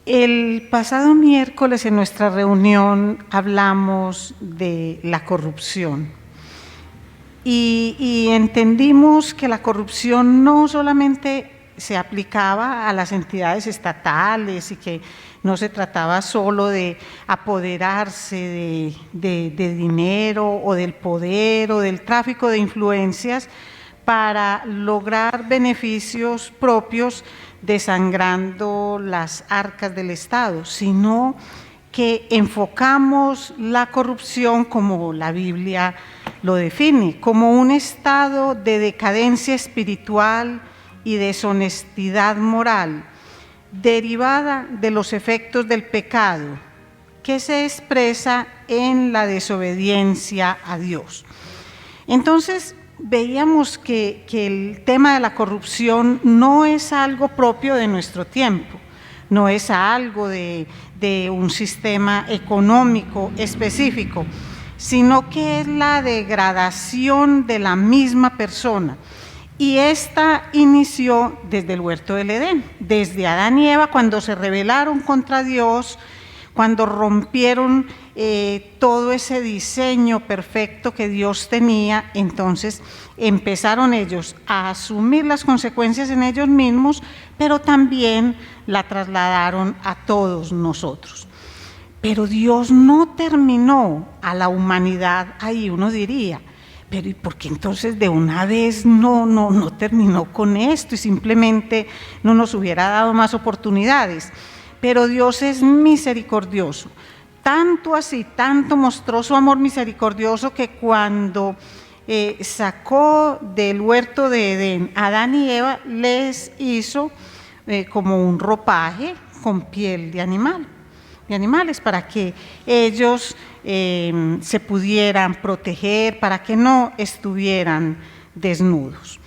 El pasado miércoles en nuestra reunión hablamos de la corrupción y entendimos que la corrupción no solamente se aplicaba a las entidades estatales y que no se trataba solo de apoderarse de dinero o del poder o del tráfico de influencias para lograr beneficios propios desangrando las arcas del Estado, sino que enfocamos la corrupción como la Biblia lo define, como un estado de decadencia espiritual y deshonestidad moral, derivada de los efectos del pecado, que se expresa en la desobediencia a Dios. Entonces, veíamos que el tema de la corrupción no es algo propio de nuestro tiempo, no es algo de un sistema económico específico, sino que es la degradación de la misma persona. Y esta inició desde el huerto del Edén, desde Adán y Eva, cuando se rebelaron contra Dios, cuando rompieron todo ese diseño perfecto que Dios tenía. Entonces empezaron ellos a asumir las consecuencias en ellos mismos, pero también la trasladaron a todos nosotros. Pero Dios no terminó a la humanidad ahí, uno diría, pero ¿y por qué entonces de una vez no terminó con esto y simplemente no nos hubiera dado más oportunidades? Pero Dios es misericordioso, tanto así, tanto mostró su amor misericordioso que cuando sacó del huerto de Edén a Adán y Eva, les hizo como un ropaje con piel de animales, para que ellos se pudieran proteger, para que no estuvieran desnudos.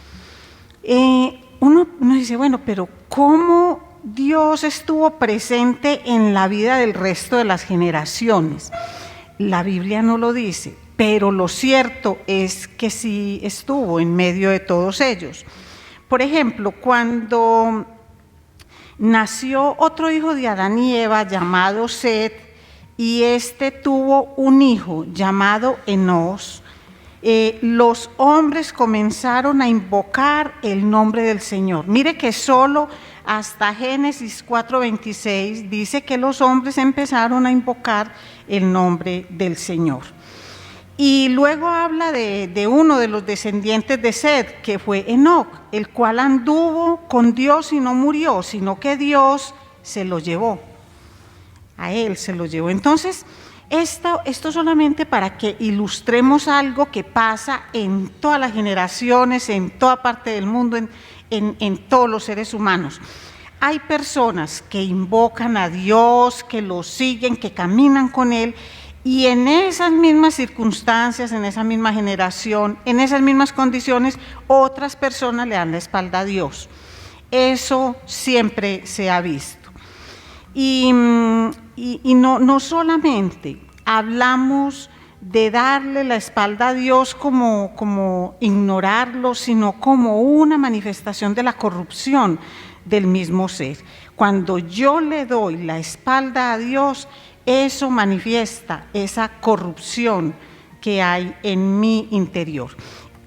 Uno dice, bueno, pero ¿cómo Dios estuvo presente en la vida del resto de las generaciones? La Biblia no lo dice, pero lo cierto es que sí estuvo en medio de todos ellos. Por ejemplo, cuando nació otro hijo de Adán y Eva llamado Set, y este tuvo un hijo llamado Enós, los hombres comenzaron a invocar el nombre del Señor. Mire que solo hasta Génesis 4:26 dice que los hombres empezaron a invocar el nombre del Señor. Y luego habla de uno de los descendientes de Set, que fue Enoc, el cual anduvo con Dios y no murió, sino que Dios se lo llevó. A él se lo llevó. Entonces, esto solamente para que ilustremos algo que pasa en todas las generaciones, en toda parte del mundo, en todos los seres humanos. Hay personas que invocan a Dios, que lo siguen, que caminan con Él, y en esas mismas circunstancias, en esa misma generación, en esas mismas condiciones, otras personas le dan la espalda a Dios. Eso siempre se ha visto. Y no solamente hablamos de darle la espalda a Dios como ignorarlo, sino como una manifestación de la corrupción del mismo ser. Cuando yo le doy la espalda a Dios, eso manifiesta esa corrupción que hay en mi interior.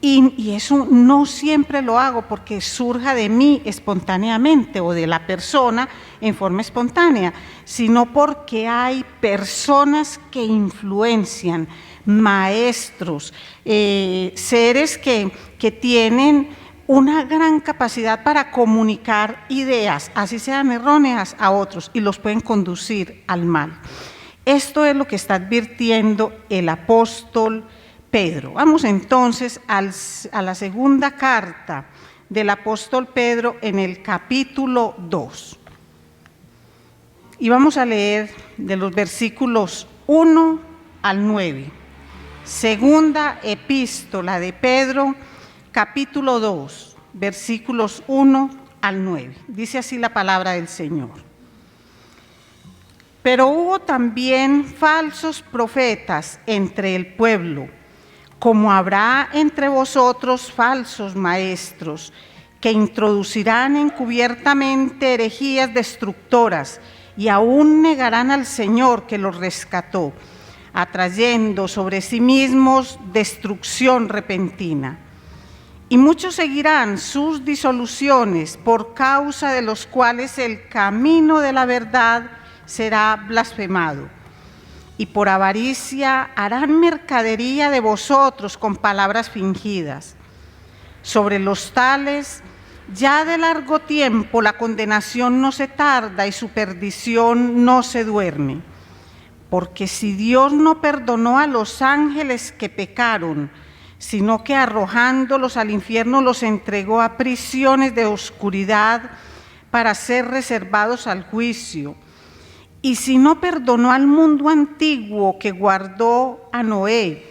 Y eso no siempre lo hago porque surja de mí espontáneamente o de la persona en forma espontánea, sino porque hay personas que influencian, maestros, seres que tienen una gran capacidad para comunicar ideas, así sean erróneas, a otros, y los pueden conducir al mal. Esto es lo que está advirtiendo el apóstol Pedro. Vamos entonces a la segunda carta del apóstol Pedro en el capítulo 2. Y vamos a leer de los versículos 1 al 9. Segunda epístola de Pedro, capítulo 2, versículos 1 al 9. Dice así la palabra del Señor. Pero hubo también falsos profetas entre el pueblo, como habrá entre vosotros falsos maestros, que introducirán encubiertamente herejías destructoras y aún negarán al Señor que los rescató, atrayendo sobre sí mismos destrucción repentina. Y muchos seguirán sus disoluciones, por causa de los cuales el camino de la verdad será blasfemado. Y por avaricia harán mercadería de vosotros con palabras fingidas. Sobre los tales, ya de largo tiempo la condenación no se tarda y su perdición no se duerme. Porque si Dios no perdonó a los ángeles que pecaron, sino que arrojándolos al infierno los entregó a prisiones de oscuridad para ser reservados al juicio, y si no perdonó al mundo antiguo que guardó a Noé,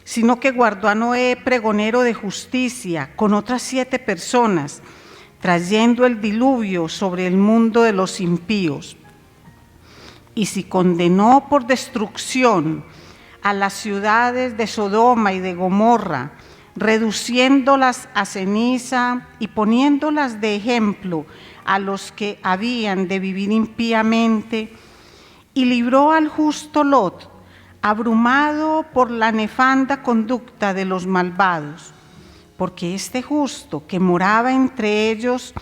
sino que guardó a Noé pregonero de justicia con otras 7 personas, trayendo el diluvio sobre el mundo de los impíos. Y si condenó por destrucción a las ciudades de Sodoma y de Gomorra, reduciéndolas a ceniza y poniéndolas de ejemplo a los que habían de vivir impíamente, y libró al justo Lot, abrumado por la nefanda conducta de los malvados, porque este justo que moraba entre ellos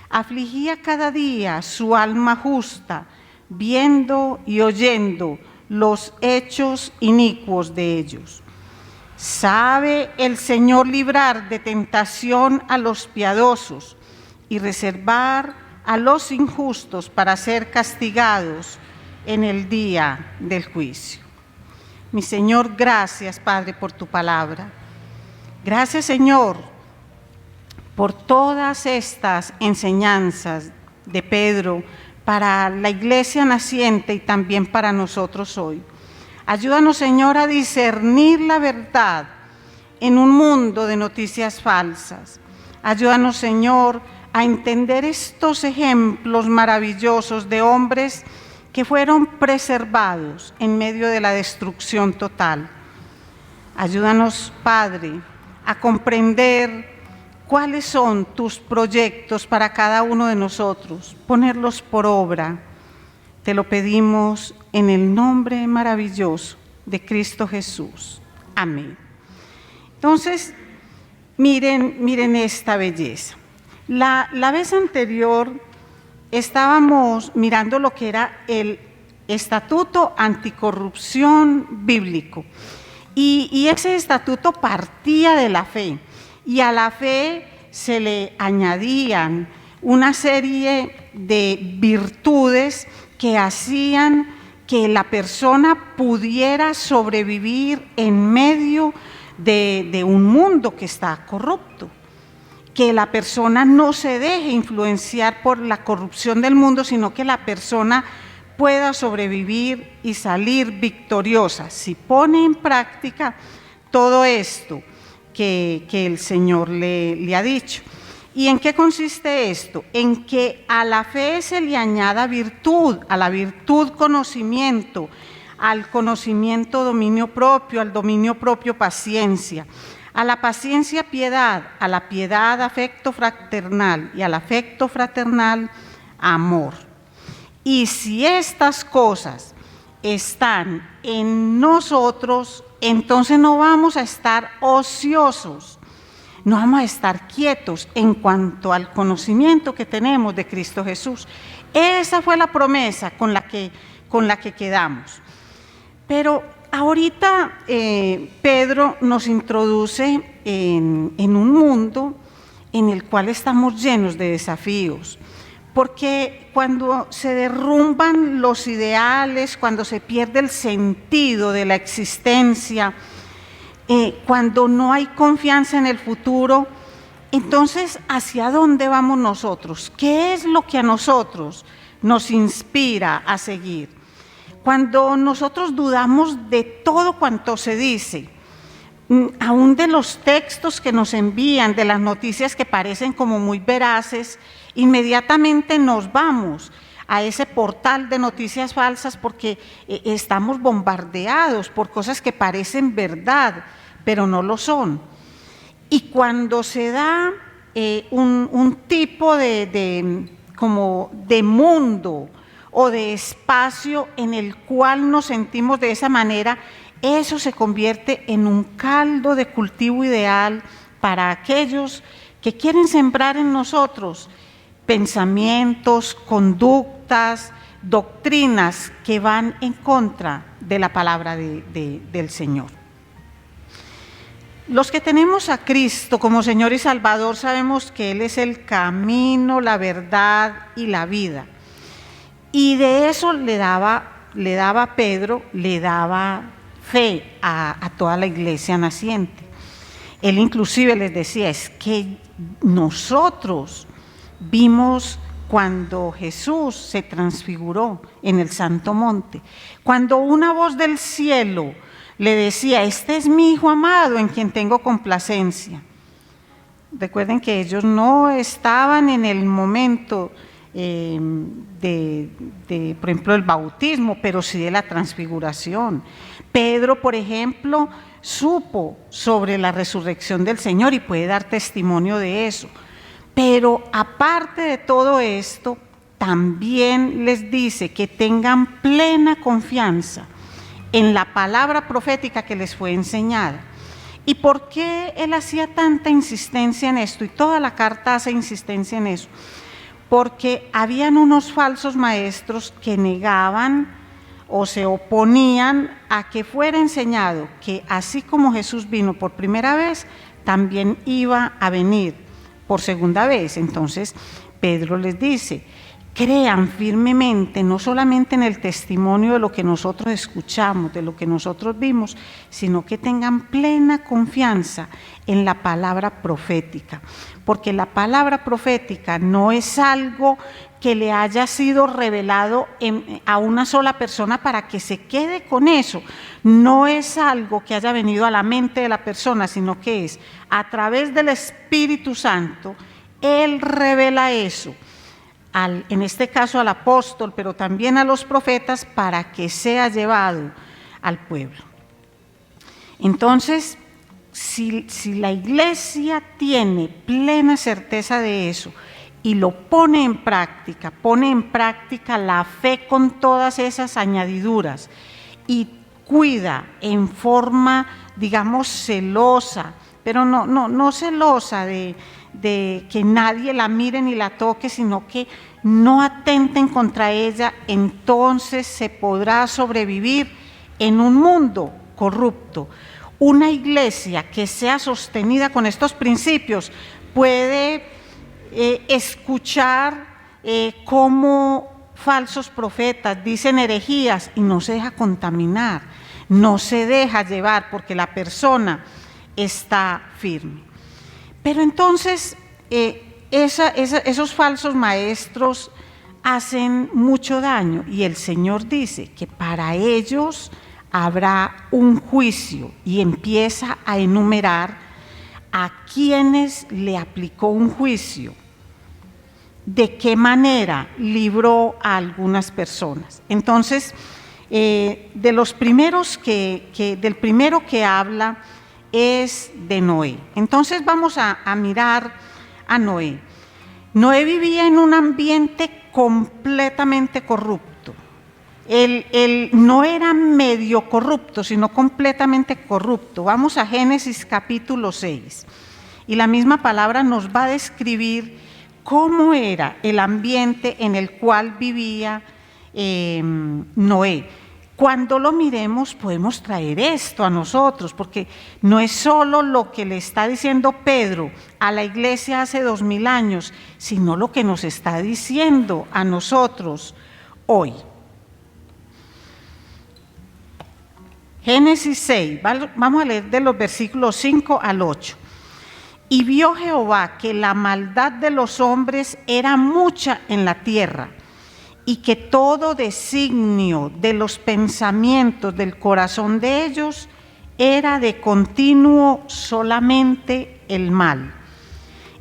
afligía cada día su alma justa, viendo y oyendo los hechos inicuos de ellos. Sabe el Señor librar de tentación a los piadosos y reservar a los injustos para ser castigados en el día del juicio. Mi Señor, gracias, Padre, por tu palabra. Gracias, Señor, por todas estas enseñanzas de Pedro para la iglesia naciente y también para nosotros hoy. Ayúdanos, Señor, a discernir la verdad en un mundo de noticias falsas. Ayúdanos, Señor, a entender estos ejemplos maravillosos de hombres que fueron preservados en medio de la destrucción total. Ayúdanos, Padre, a comprender cuáles son tus proyectos para cada uno de nosotros, ponerlos por obra. Te lo pedimos en el nombre maravilloso de Cristo Jesús. Amén. Entonces, miren esta belleza. La vez anterior estábamos mirando lo que era el Estatuto Anticorrupción Bíblico. Y ese estatuto partía de la fe, y a la fe se le añadían una serie de virtudes que hacían que la persona pudiera sobrevivir en medio de un mundo que está corrupto, que la persona no se deje influenciar por la corrupción del mundo, sino que la persona pueda sobrevivir y salir victoriosa si pone en práctica todo esto que el Señor le ha dicho. ¿Y en qué consiste esto? En que a la fe se le añada virtud, a la virtud conocimiento, al conocimiento dominio propio, al dominio propio paciencia, a la paciencia piedad, a la piedad afecto fraternal y al afecto fraternal amor. Y si estas cosas están en nosotros, entonces no vamos a estar ociosos, no vamos a estar quietos en cuanto al conocimiento que tenemos de Cristo Jesús. Esa fue la promesa con la que quedamos. Pero ahorita Pedro nos introduce en un mundo en el cual estamos llenos de desafíos. Porque cuando se derrumban los ideales, cuando se pierde el sentido de la existencia, cuando no hay confianza en el futuro, entonces, ¿hacia dónde vamos nosotros? ¿Qué es lo que a nosotros nos inspira a seguir? Cuando nosotros dudamos de todo cuanto se dice, aún de los textos que nos envían, de las noticias que parecen como muy veraces, inmediatamente nos vamos a ese portal de noticias falsas porque estamos bombardeados por cosas que parecen verdad, pero no lo son. Y cuando se da un tipo como de mundo o de espacio en el cual nos sentimos de esa manera, eso se convierte en un caldo de cultivo ideal para aquellos que quieren sembrar en nosotros pensamientos, conductas, doctrinas que van en contra de la palabra del Señor. Los que tenemos a Cristo como Señor y Salvador sabemos que Él es el camino, la verdad y la vida. Y de eso le daba Pedro, le daba fe a toda la iglesia naciente. Él inclusive les decía, es que nosotros vimos cuando Jesús se transfiguró en el Santo Monte, cuando una voz del cielo le decía, este es mi Hijo amado en quien tengo complacencia. Recuerden que ellos no estaban en el momento por ejemplo, del bautismo, pero sí de la transfiguración. Pedro, por ejemplo, supo sobre la resurrección del Señor y puede dar testimonio de eso. Pero aparte de todo esto, también les dice que tengan plena confianza en la palabra profética que les fue enseñada. ¿Y por qué él hacía tanta insistencia en esto? Y toda la carta hace insistencia en eso. Porque habían unos falsos maestros que negaban o se oponían a que fuera enseñado que así como Jesús vino por primera vez, también iba a venir por segunda vez. Entonces Pedro les dice, crean firmemente, no solamente en el testimonio de lo que nosotros escuchamos, de lo que nosotros vimos, sino que tengan plena confianza en la palabra profética, porque la palabra profética no es algo que le haya sido revelado a una sola persona para que se quede con eso, no es algo que haya venido a la mente de la persona, sino que es a través del Espíritu Santo, Él revela eso, en este caso al apóstol, pero también a los profetas, para que sea llevado al pueblo. Entonces, si la iglesia tiene plena certeza de eso y lo pone en práctica la fe con todas esas añadiduras y cuida en forma, digamos, celosa, pero no celosa de que nadie la mire ni la toque, sino que no atenten contra ella, entonces se podrá sobrevivir en un mundo corrupto. Una iglesia que sea sostenida con estos principios puede escuchar cómo falsos profetas dicen herejías y no se deja contaminar, no se deja llevar porque la persona está firme. Pero entonces esos falsos maestros hacen mucho daño y el Señor dice que para ellos habrá un juicio y empieza a enumerar a quienes le aplicó un juicio, de qué manera libró a algunas personas. Entonces, de los primeros del primero que habla es de Noé. Entonces vamos a mirar a Noé. Noé vivía en un ambiente completamente corrupto. Él no era medio corrupto, sino completamente corrupto. Vamos a Génesis capítulo 6. Y la misma palabra nos va a describir cómo era el ambiente en el cual vivía Noé. Cuando lo miremos podemos traer esto a nosotros, porque no es solo lo que le está diciendo Pedro a la iglesia hace 2000 años, sino lo que nos está diciendo a nosotros hoy. Génesis 6, vamos a leer de los versículos 5 al 8. Y vio Jehová que la maldad de los hombres era mucha en la tierra, y que todo designio de los pensamientos del corazón de ellos era de continuo solamente el mal.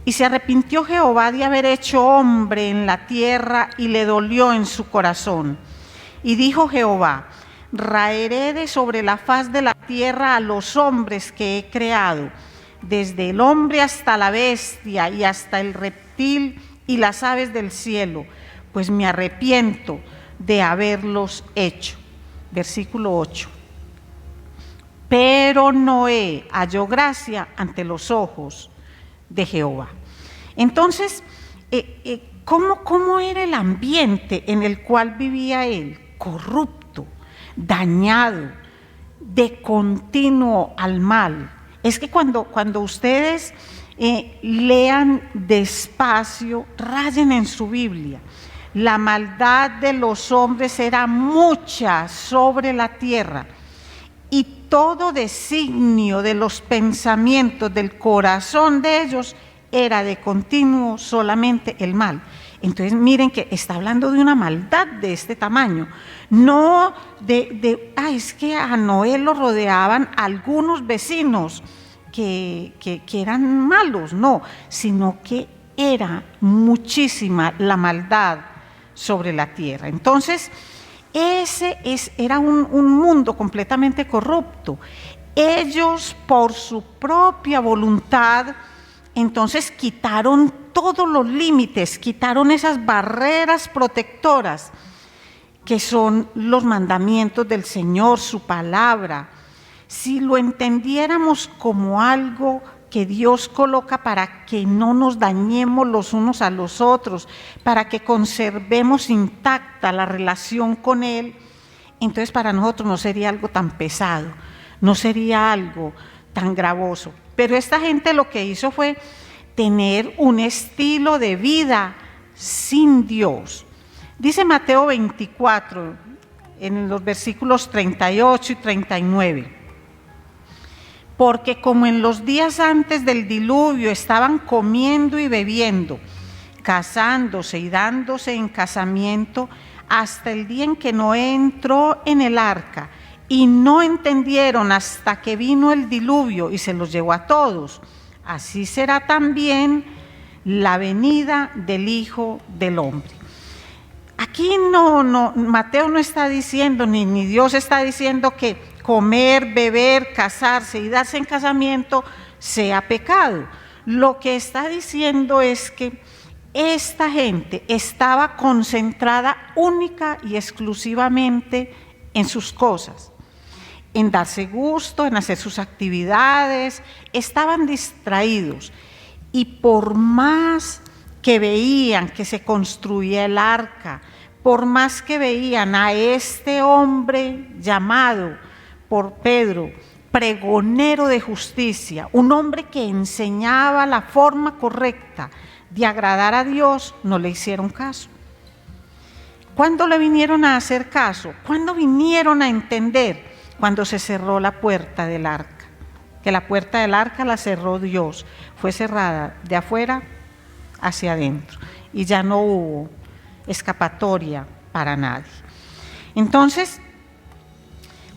Y se arrepintió Jehová de haber hecho hombre en la tierra, y le dolió en su corazón. Y dijo Jehová: raeré de sobre la faz de la tierra a los hombres que he creado, desde el hombre hasta la bestia y hasta el reptil y las aves del cielo, pues me arrepiento de haberlos hecho. Versículo 8. Pero Noé halló gracia ante los ojos de Jehová. Entonces, ¿cómo era el ambiente en el cual vivía él? Corrupto, dañado, de continuo al mal. Es que cuando ustedes lean despacio, rayen en su Biblia. La maldad de los hombres era mucha sobre la tierra, y todo designio de los pensamientos del corazón de ellos era de continuo solamente el mal. Entonces miren que está hablando de una maldad de este tamaño, no es que a Noé lo rodeaban algunos vecinos que eran malos, no, sino que era muchísima la maldad sobre la tierra. Entonces, era un mundo completamente corrupto. Ellos, por su propia voluntad, entonces quitaron todos los límites, quitaron esas barreras protectoras que son los mandamientos del Señor, su palabra. Si lo entendiéramos como algo que Dios coloca para que no nos dañemos los unos a los otros, para que conservemos intacta la relación con Él, entonces para nosotros no sería algo tan pesado, no sería algo tan gravoso. Pero esta gente lo que hizo fue tener un estilo de vida sin Dios. Dice Mateo 24, en los versículos 38 y 39. Porque como en los días antes del diluvio estaban comiendo y bebiendo, casándose y dándose en casamiento, hasta el día en que Noé entró en el arca, y no entendieron hasta que vino el diluvio y se los llevó a todos, así será también la venida del Hijo del Hombre. Aquí Mateo no está diciendo, ni Dios está diciendo que comer, beber, casarse y darse en casamiento sea pecado. Lo que está diciendo es que esta gente estaba concentrada única y exclusivamente en sus cosas, en darse gusto, en hacer sus actividades, estaban distraídos. Y por más que veían que se construía el arca, por más que veían a este hombre llamado por Pedro, pregonero de justicia, un hombre que enseñaba la forma correcta de agradar a Dios, no le hicieron caso. ¿Cuándo le vinieron a hacer caso? ¿Cuándo vinieron a entender? Cuando se cerró la puerta del arca, que la puerta del arca la cerró Dios, fue cerrada de afuera hacia adentro y ya no hubo escapatoria para nadie. Entonces,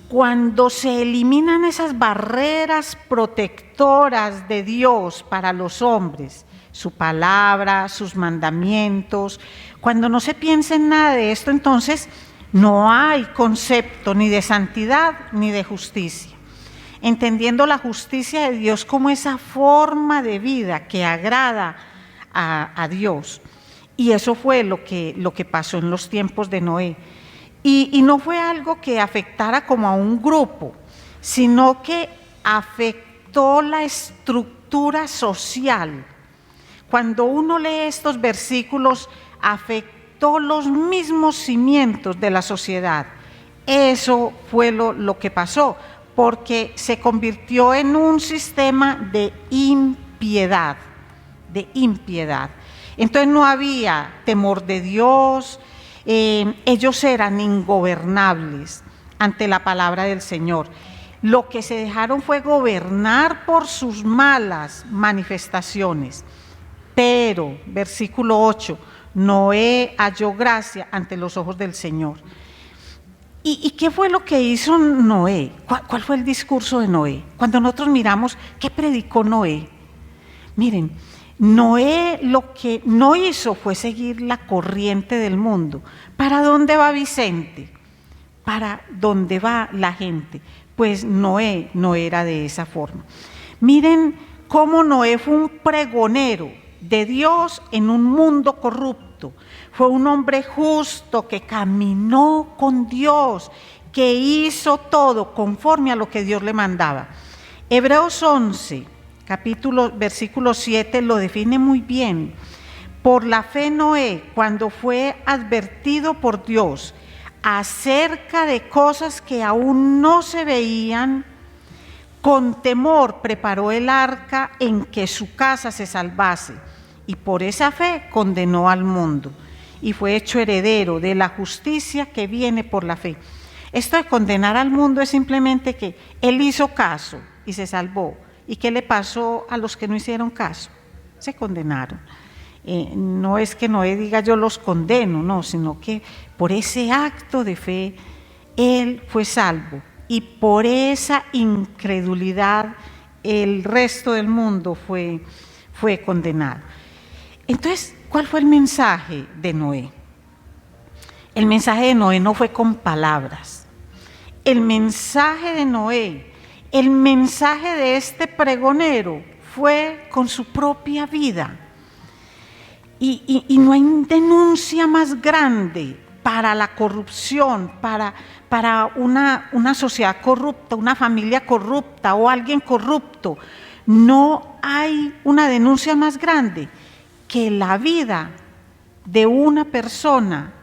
cuando se eliminan esas barreras protectoras de Dios para los hombres, su palabra, sus mandamientos, cuando no se piensa en nada de esto, entonces no hay concepto ni de santidad ni de justicia. Entendiendo la justicia de Dios como esa forma de vida que agrada a Dios. Y eso fue lo que pasó en los tiempos de Noé. Y no fue algo que afectara como a un grupo, sino que afectó la estructura social. Cuando uno lee estos versículos, afectó los mismos cimientos de la sociedad. Eso fue lo que pasó, porque se convirtió en un sistema de impiedad, Entonces no había temor de Dios, ellos eran ingobernables ante la palabra del Señor. Lo que se dejaron fue gobernar por sus malas manifestaciones. Pero, versículo 8, Noé halló gracia ante los ojos del Señor. ¿Y qué fue lo que hizo Noé? ¿Cuál fue el discurso de Noé? Cuando nosotros miramos, ¿qué predicó Noé? Miren, Noé lo que no hizo fue seguir la corriente del mundo. ¿Para dónde va Vicente? ¿Para dónde va la gente? Pues Noé no era de esa forma. Miren cómo Noé fue un pregonero de Dios en un mundo corrupto. Fue un hombre justo que caminó con Dios, que hizo todo conforme a lo que Dios le mandaba. Hebreos 11, versículo 7 lo define muy bien. Por la fe Noé, cuando fue advertido por Dios acerca de cosas que aún no se veían, con temor preparó el arca en que su casa se salvase, y por esa fe condenó al mundo, y fue hecho heredero de la justicia que viene por la fe. Esto de condenar al mundo es simplemente que él hizo caso y se salvó. ¿Y qué le pasó a los que no hicieron caso? Se condenaron. No es que Noé diga yo los condeno, no, sino que por ese acto de fe él fue salvo, y por esa incredulidad el resto del mundo fue condenado. Entonces, ¿cuál fue el mensaje de Noé? El mensaje de Noé no fue con palabras. El mensaje de Noé, el mensaje de este pregonero fue con su propia vida. Y no hay denuncia más grande para la corrupción, para una sociedad corrupta, una familia corrupta o alguien corrupto. No hay una denuncia más grande que la vida de una persona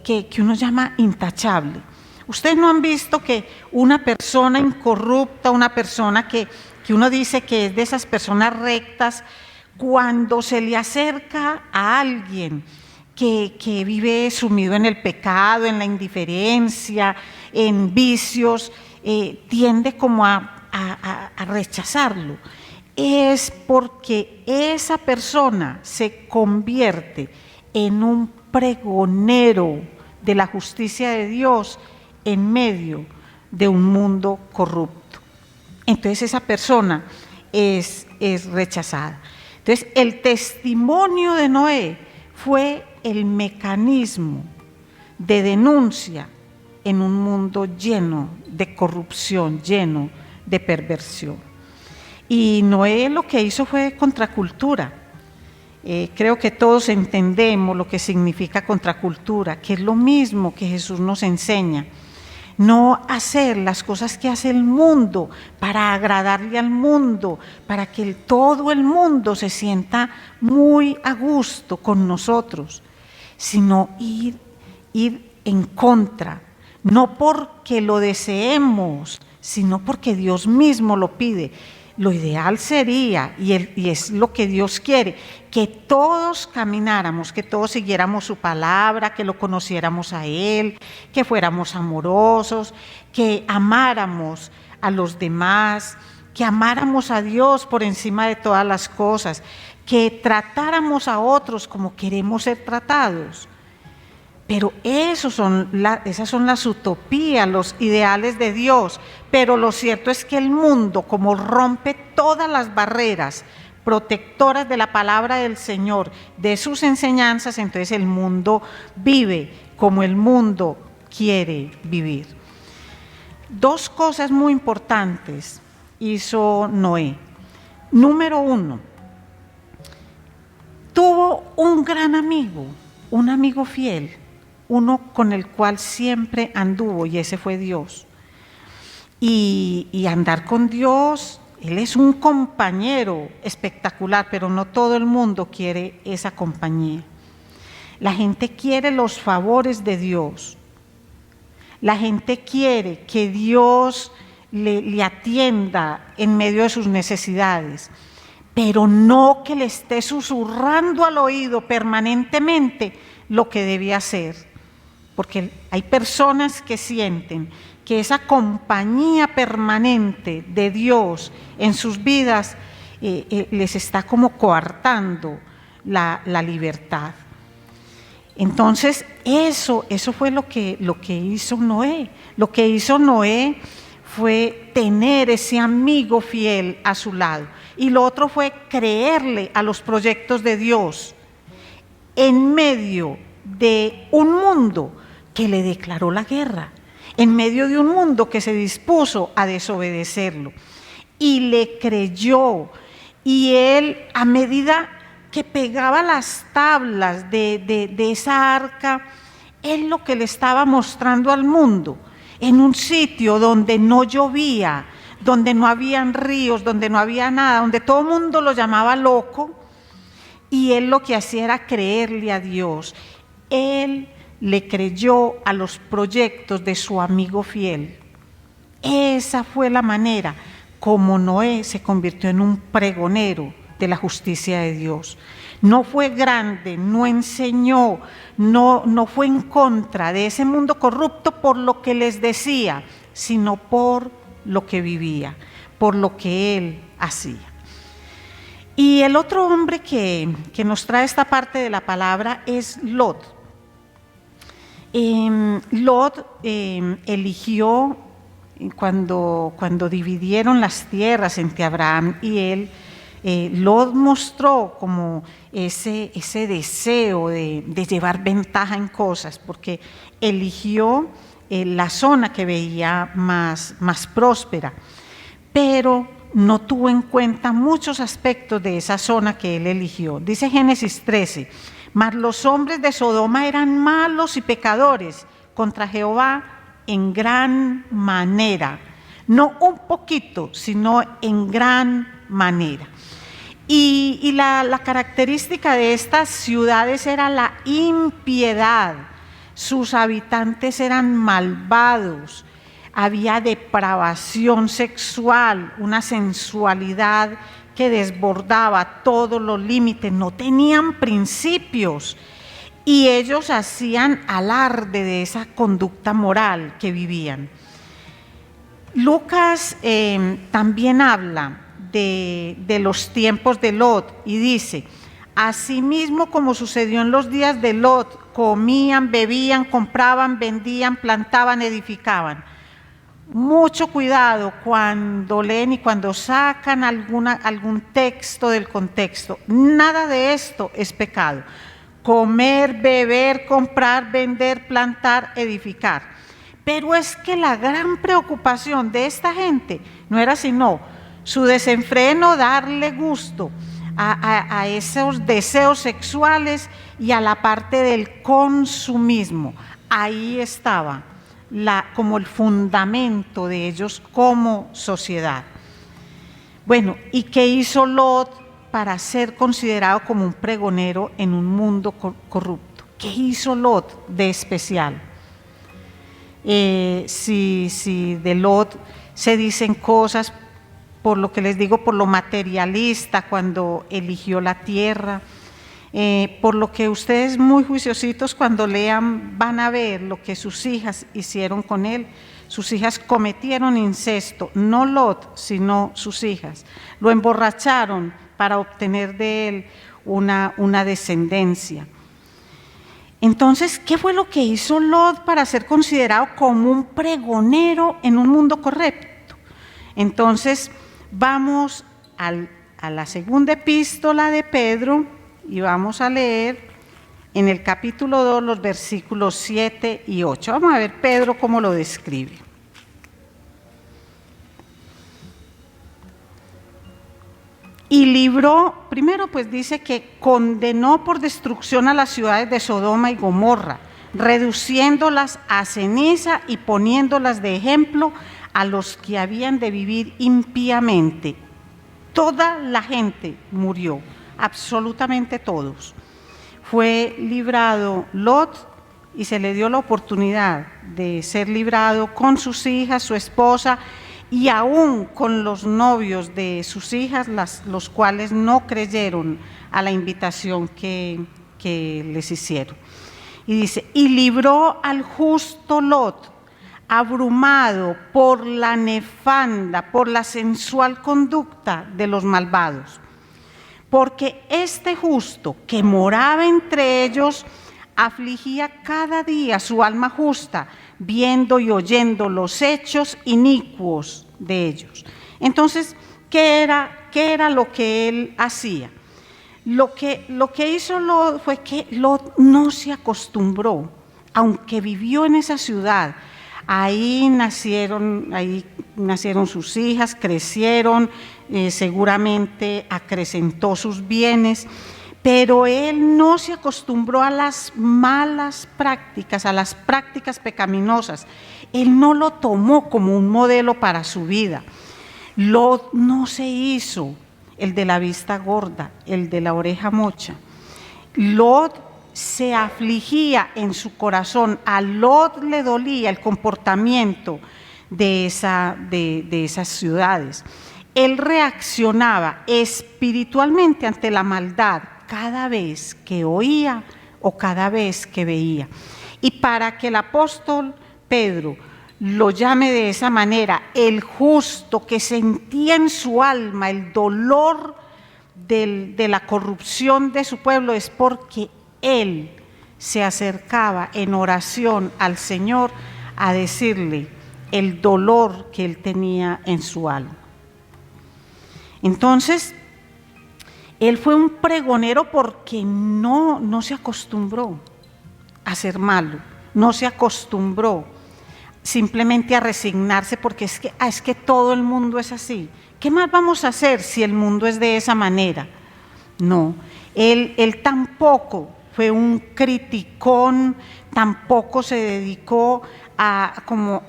que uno llama intachable. Ustedes no han visto que una persona incorrupta, una persona que uno dice que es de esas personas rectas, cuando se le acerca a alguien que vive sumido en el pecado, en la indiferencia, en vicios, tiende como a rechazarlo? Es porque esa persona se convierte en un pregonero de la justicia de Dios en medio de un mundo corrupto. Entonces esa persona es rechazada. Entonces el testimonio de Noé fue el mecanismo de denuncia en un mundo lleno de corrupción, lleno de perversión. Y Noé lo que hizo fue contracultura. Creo que todos entendemos lo que significa contracultura, que es lo mismo que Jesús nos enseña. No hacer las cosas que hace el mundo para agradarle al mundo, para que todo el mundo se sienta muy a gusto con nosotros, sino ir en contra, no porque lo deseemos, sino porque Dios mismo lo pide. Lo ideal sería, y es lo que Dios quiere, que todos camináramos, que todos siguiéramos su palabra, que lo conociéramos a Él, que fuéramos amorosos, que amáramos a los demás, que amáramos a Dios por encima de todas las cosas, que tratáramos a otros como queremos ser tratados. Pero esas son las utopías, los ideales de Dios. Pero lo cierto es que el mundo, como rompe todas las barreras protectoras de la palabra del Señor, de sus enseñanzas, entonces el mundo vive como el mundo quiere vivir. Dos cosas muy importantes hizo Noé. Número 1, tuvo un gran amigo, un amigo fiel, uno con el cual siempre anduvo, y ese fue Dios. Y andar con Dios, Él es un compañero espectacular, pero no todo el mundo quiere esa compañía. La gente quiere los favores de Dios. La gente quiere que Dios le atienda en medio de sus necesidades, pero no que le esté susurrando al oído permanentemente lo que debe hacer. Porque hay personas que sienten que esa compañía permanente de Dios en sus vidas les está como coartando la libertad. Entonces eso fue lo que hizo Noé. Lo que hizo Noé fue tener ese amigo fiel a su lado. Y lo otro fue creerle a los proyectos de Dios en medio de un mundo que le declaró la guerra, en medio de un mundo que se dispuso a desobedecerlo. Y le creyó Y él, a medida que pegaba las tablas de esa arca, él lo que le estaba mostrando al mundo, en un sitio donde no llovía, donde no habían ríos, donde no había nada, donde todo el mundo lo llamaba loco, y él lo que hacía era creerle a Dios. Él le creyó a los proyectos de su amigo fiel. Esa fue la manera como Noé se convirtió en un pregonero de la justicia de Dios. No fue grande, no enseñó, no fue en contra de ese mundo corrupto por lo que les decía, sino por lo que vivía, por lo que él hacía. Y el otro hombre que nos trae esta parte de la palabra es Lot. Lot eligió, cuando dividieron las tierras entre Abraham y él, Lot mostró como ese deseo de llevar ventaja en cosas, porque eligió la zona que veía más próspera, pero no tuvo en cuenta muchos aspectos de esa zona que él eligió. Dice Génesis 13, mas los hombres de Sodoma eran malos y pecadores contra Jehová en gran manera, no un poquito, sino en gran manera. Y la característica de estas ciudades era la impiedad. Sus habitantes eran malvados, había depravación sexual, una sensualidad que desbordaba todos los límites, no tenían principios, y ellos hacían alarde de esa conducta moral que vivían. Lucas también habla de los tiempos de Lot y dice: asimismo como sucedió en los días de Lot, comían, bebían, compraban, vendían, plantaban, edificaban. Mucho cuidado cuando leen y cuando sacan algún texto del contexto. Nada de esto es pecado. Comer, beber, comprar, vender, plantar, edificar. Pero es que la gran preocupación de esta gente no era sino su desenfreno, darle gusto a esos deseos sexuales y a la parte del consumismo. Ahí estaba como el fundamento de ellos como sociedad. Bueno, ¿y qué hizo Lot para ser considerado como un pregonero en un mundo corrupto? ¿Qué hizo Lot de especial? Si de Lot se dicen cosas, por lo que les digo, por lo materialista, cuando eligió la tierra, por lo que ustedes muy juiciositos cuando lean van a ver lo que sus hijas hicieron con él. Sus hijas cometieron incesto, no Lot, sino sus hijas. Lo emborracharon para obtener de él una descendencia. Entonces, ¿qué fue lo que hizo Lot para ser considerado como un pregonero en un mundo correcto? Entonces, vamos a la segunda epístola de Pedro y vamos a leer en el capítulo 2 los versículos 7 y 8. Vamos a ver Pedro cómo lo describe. Y libró, primero pues dice que condenó por destrucción a las ciudades de Sodoma y Gomorra, reduciéndolas a ceniza y poniéndolas de ejemplo a los que habían de vivir impíamente. Toda la gente murió, absolutamente todos. Fue librado Lot y se le dio la oportunidad de ser librado con sus hijas, su esposa, y aún con los novios de sus hijas, los cuales no creyeron a la invitación que les hicieron. Y dice, y libró al justo Lot, abrumado por la nefanda, por la sensual conducta de los malvados. Porque este justo que moraba entre ellos afligía cada día su alma justa, viendo y oyendo los hechos inicuos de ellos. Entonces, ¿qué era lo que él hacía? Lo que hizo Lot fue que Lot no se acostumbró, aunque vivió en esa ciudad. Ahí nacieron, ahí nacieron sus hijas, crecieron, seguramente acrecentó sus bienes, pero él no se acostumbró a las malas prácticas, a las prácticas pecaminosas. Él no lo tomó como un modelo para su vida. Lot no se hizo el de la vista gorda, el de la oreja mocha. Lot se afligía en su corazón, a Lot le dolía el comportamiento de esas ciudades. Él reaccionaba espiritualmente ante la maldad cada vez que oía o cada vez que veía. Y para que el apóstol Pedro lo llame de esa manera, el justo, que sentía en su alma el dolor de la corrupción de su pueblo, es porque él se acercaba en oración al Señor a decirle el dolor que él tenía en su alma. Entonces, él fue un pregonero porque no se acostumbró a ser malo, no se acostumbró simplemente a resignarse porque es que todo el mundo es así. ¿Qué más vamos a hacer si el mundo es de esa manera? No, él tampoco fue un criticón, tampoco se dedicó a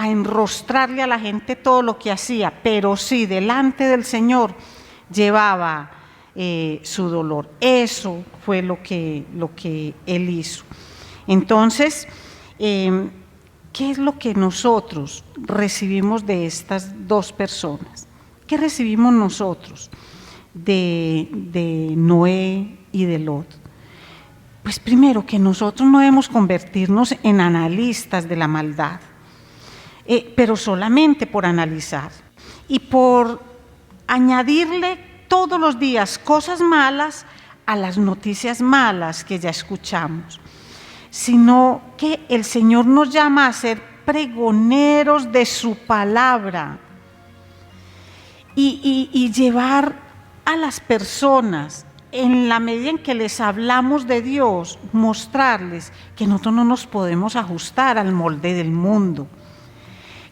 enrostrarle a la gente todo lo que hacía, pero sí delante del Señor llevaba su dolor. Eso fue lo que él hizo. Entonces, ¿qué es lo que nosotros recibimos de estas dos personas? ¿Qué recibimos nosotros de Noé y de Lot? Pues primero, que nosotros no debemos convertirnos en analistas de la maldad, pero solamente por analizar y por añadirle todos los días cosas malas a las noticias malas que ya escuchamos, sino que el Señor nos llama a ser pregoneros de su palabra y llevar a las personas, en la medida en que les hablamos de Dios, mostrarles que nosotros no nos podemos ajustar al molde del mundo,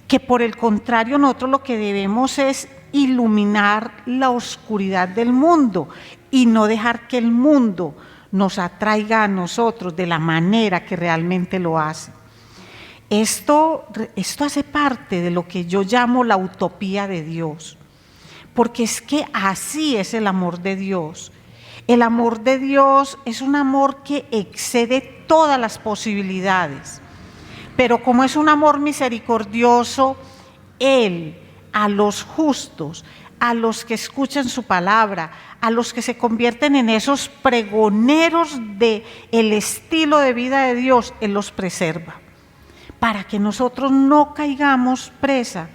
que por el contrario nosotros lo que debemos es iluminar la oscuridad del mundo y no dejar que el mundo nos atraiga a nosotros de la manera que realmente lo hace. Esto hace parte de lo que yo llamo la utopía de Dios, porque es que así es el amor de Dios. El amor de Dios es un amor que excede todas las posibilidades, pero como es un amor misericordioso, Él a los justos, a los que escuchan su palabra, a los que se convierten en esos pregoneros del estilo de vida de Dios, Él los preserva, para que nosotros no caigamos presa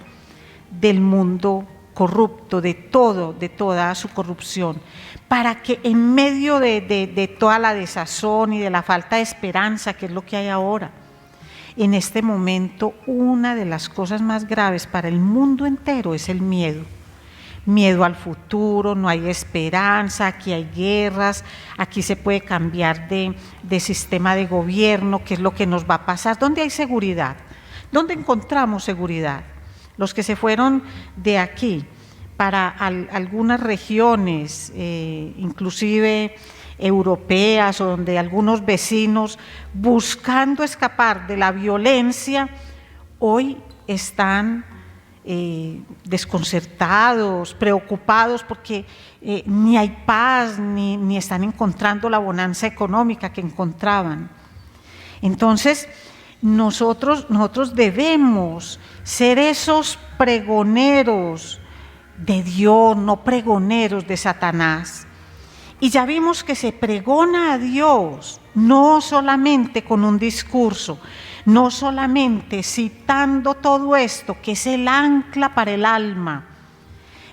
del mundo corrupto, de toda su corrupción, para que en medio de toda la desazón y de la falta de esperanza, que es lo que hay ahora, en este momento, una de las cosas más graves para el mundo entero es el miedo. Miedo al futuro, no hay esperanza, aquí hay guerras, aquí se puede cambiar de sistema de gobierno, ¿qué es lo que nos va a pasar? ¿Dónde hay seguridad? ¿Dónde encontramos seguridad? Los que se fueron de aquí para algunas regiones, inclusive europeas, o donde algunos vecinos, buscando escapar de la violencia, hoy están desconcertados, preocupados, porque ni hay paz, ni están encontrando la bonanza económica que encontraban. Entonces, nosotros debemos ser esos pregoneros de Dios, no pregoneros de Satanás. Y ya vimos que se pregona a Dios, no solamente con un discurso, no solamente citando todo esto, que es el ancla para el alma,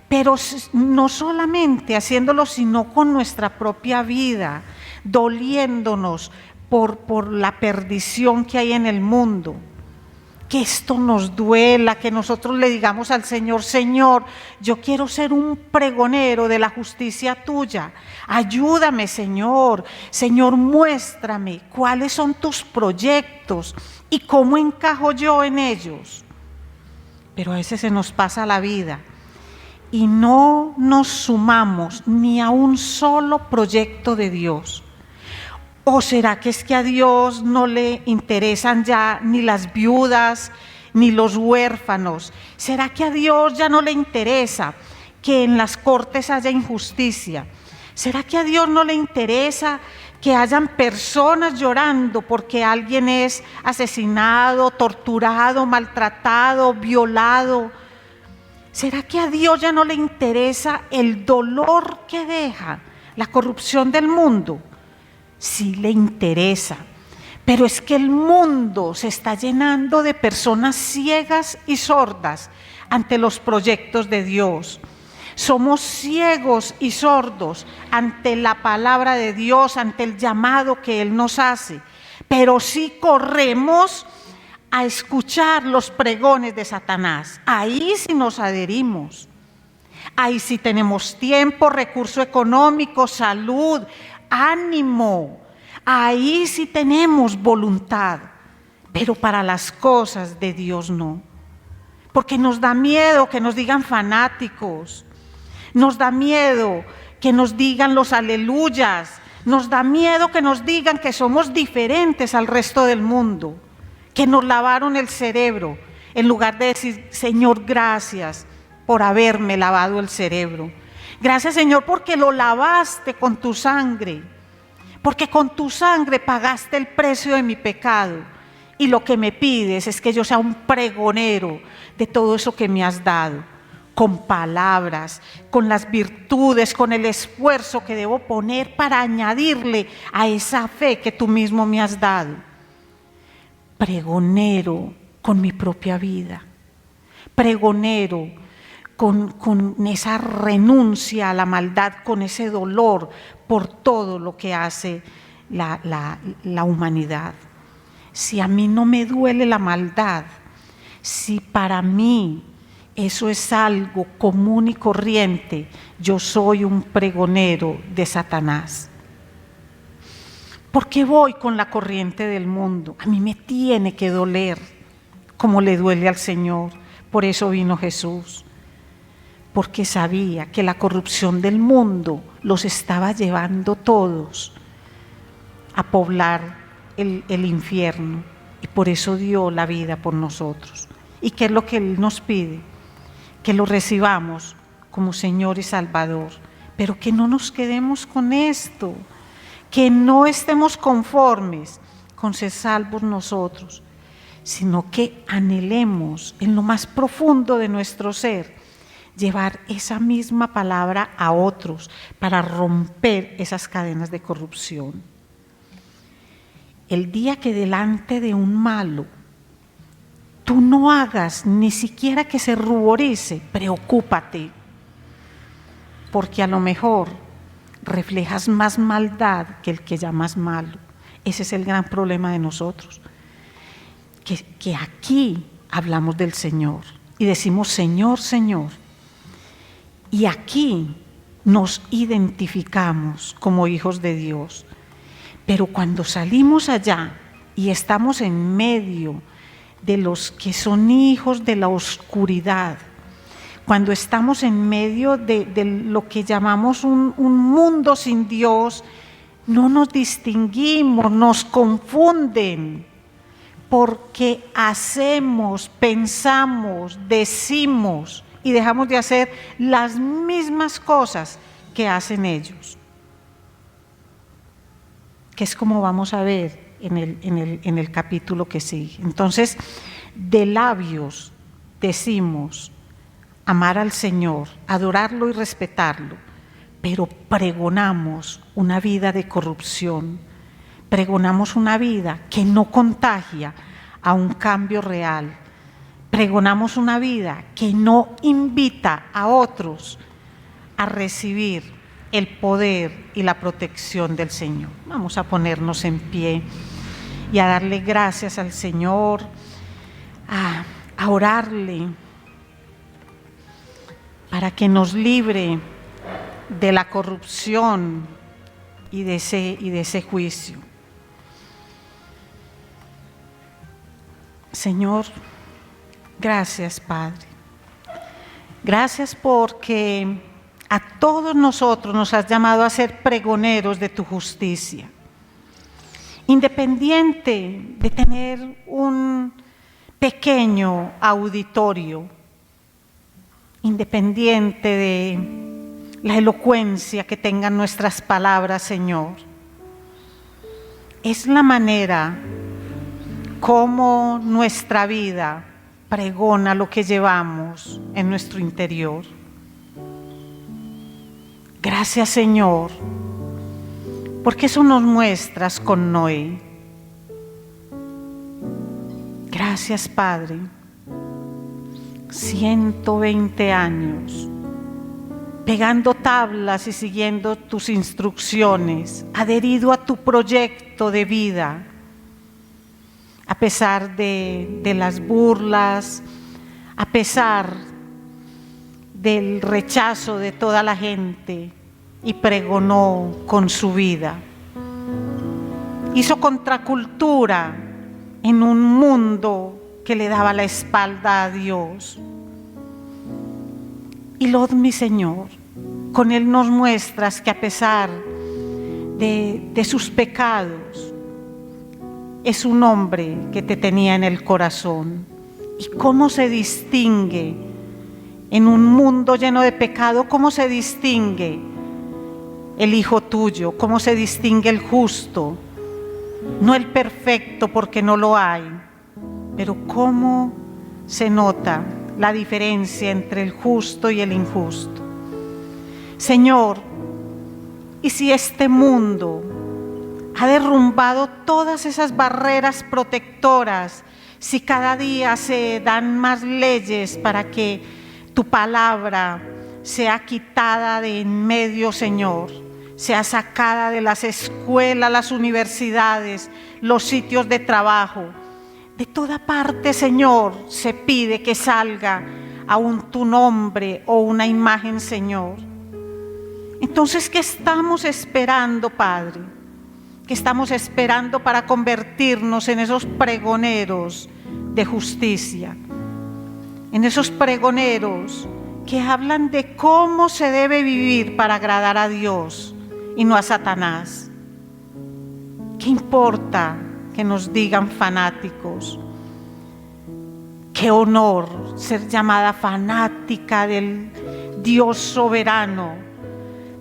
pero no solamente haciéndolo, sino con nuestra propia vida, doliéndonos por la perdición que hay en el mundo. Que esto nos duela, que nosotros le digamos al Señor: Señor, yo quiero ser un pregonero de la justicia tuya, ayúdame, Señor, muéstrame cuáles son tus proyectos y cómo encajo yo en ellos. pero a veces se nos pasa la vida y no nos sumamos ni a un solo proyecto de Dios. ¿O será que es que a Dios no le interesan ya ni las viudas ni los huérfanos? ¿Será que a Dios ya no le interesa que en las cortes haya injusticia? ¿Será que a Dios no le interesa que hayan personas llorando porque alguien es asesinado, torturado, maltratado, violado? ¿Será que a Dios ya no le interesa el dolor que deja la corrupción del mundo? Sí le interesa, pero es que el mundo se está llenando de personas ciegas y sordas ante los proyectos de Dios. Somos ciegos y sordos ante la palabra de Dios, ante el llamado que Él nos hace, pero sí corremos a escuchar los pregones de Satanás. Ahí sí nos adherimos, ahí sí tenemos tiempo, recurso económico, salud, ánimo, ahí sí tenemos voluntad, pero para las cosas de Dios no, porque nos da miedo que nos digan fanáticos, nos da miedo que nos digan los aleluyas, nos da miedo que nos digan que somos diferentes al resto del mundo, que nos lavaron el cerebro, en lugar de decir, Señor, gracias por haberme lavado el cerebro. Gracias, Señor, porque lo lavaste con tu sangre, porque con tu sangre pagaste el precio de mi pecado. Y lo que me pides es que yo sea un pregonero de todo eso que me has dado, con palabras, con las virtudes, con el esfuerzo que debo poner para añadirle a esa fe que tú mismo me has dado. Pregonero con mi propia vida, pregonero con esa renuncia a la maldad, con ese dolor por todo lo que hace la humanidad. Si a mí no me duele la maldad, si para mí eso es algo común y corriente, yo soy un pregonero de Satanás. ¿Por qué voy con la corriente del mundo? A mí me tiene que doler como le duele al Señor. Por eso vino Jesús, porque sabía que la corrupción del mundo los estaba llevando todos a poblar el infierno, y por eso dio la vida por nosotros. ¿Y qué es lo que Él nos pide? Que lo recibamos como Señor y Salvador, pero que no nos quedemos con esto, que no estemos conformes con ser salvos nosotros, sino que anhelemos en lo más profundo de nuestro ser llevar esa misma palabra a otros para romper esas cadenas de corrupción. El día que delante de un malo tú no hagas ni siquiera que se ruborice, preocúpate, porque a lo mejor reflejas más maldad que el que llamas malo. Ese es el gran problema de nosotros, que aquí hablamos del Señor y decimos Señor, Señor, y aquí nos identificamos como hijos de Dios. Pero cuando salimos allá y estamos en medio de los que son hijos de la oscuridad, cuando estamos en medio de lo que llamamos un mundo sin Dios, no nos distinguimos, nos confunden, porque hacemos, pensamos, decimos y dejamos de hacer las mismas cosas que hacen ellos, que es como vamos a ver en el capítulo que sigue. Entonces, de labios decimos amar al Señor, adorarlo y respetarlo, pero pregonamos una vida de corrupción, pregonamos una vida que no contagia a un cambio real, pregonamos una vida que no invita a otros a recibir el poder y la protección del Señor. Vamos a ponernos en pie y a darle gracias al Señor, a orarle para que nos libre de la corrupción y de ese juicio. Señor, Gracias, Padre. Gracias porque a todos nosotros nos has llamado a ser pregoneros de tu justicia. Independiente de tener un pequeño auditorio, independiente de la elocuencia que tengan nuestras palabras, Señor, es la manera como nuestra vida pregona lo que llevamos en nuestro interior. Gracias, Señor, porque eso nos muestras con Noé. Gracias, Padre. 120 años pegando tablas y siguiendo tus instrucciones, adherido a tu proyecto de vida, a pesar de las burlas, a pesar del rechazo de toda la gente, y pregonó con su vida. Hizo contracultura en un mundo que le daba la espalda a Dios. Y Lot, mi Señor, con él nos muestras que a pesar de sus pecados, es un hombre que te tenía en el corazón. ¿Y cómo se distingue en un mundo lleno de pecado? ¿Cómo se distingue el hijo tuyo? ¿Cómo se distingue el justo? No el perfecto, porque no lo hay, pero cómo se nota la diferencia entre el justo y el injusto. Señor, y si este mundo ha derrumbado todas esas barreras protectoras, si cada día se dan más leyes para que tu palabra sea quitada de en medio, Señor, sea sacada de las escuelas, las universidades, los sitios de trabajo, de toda parte, Señor, se pide que salga aún tu nombre o una imagen, Señor. Entonces, ¿qué estamos esperando, Padre? ¿Qué estamos esperando para convertirnos en esos pregoneros de justicia? En esos pregoneros que hablan de cómo se debe vivir para agradar a Dios y no a Satanás. ¿Qué importa que nos digan fanáticos? Qué honor ser llamada fanática del Dios soberano,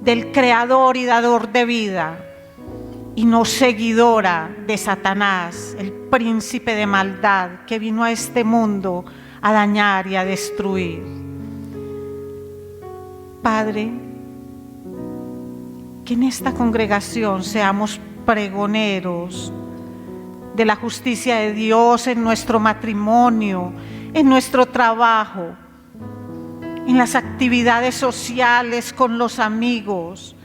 del creador y dador de vida, y no seguidora de Satanás, el príncipe de maldad que vino a este mundo a dañar y a destruir. Padre, que en esta congregación seamos pregoneros de la justicia de Dios en nuestro matrimonio, en nuestro trabajo, en las actividades sociales con los amigos.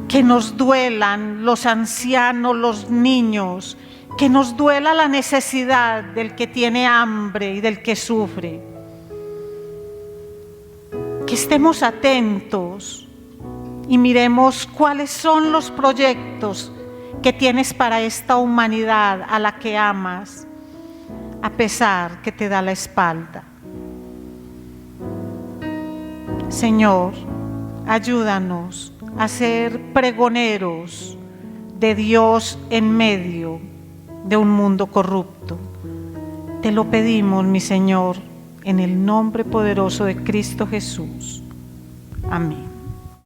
Que nos duelan los ancianos, los niños, que nos duela la necesidad del que tiene hambre y del que sufre. Que estemos atentos y miremos cuáles son los proyectos que tienes para esta humanidad a la que amas, a pesar que te da la espalda. Señor, ayúdanos a ser pregoneros de Dios en medio de un mundo corrupto. Te lo pedimos, mi Señor, en el nombre poderoso de Cristo Jesús. Amén.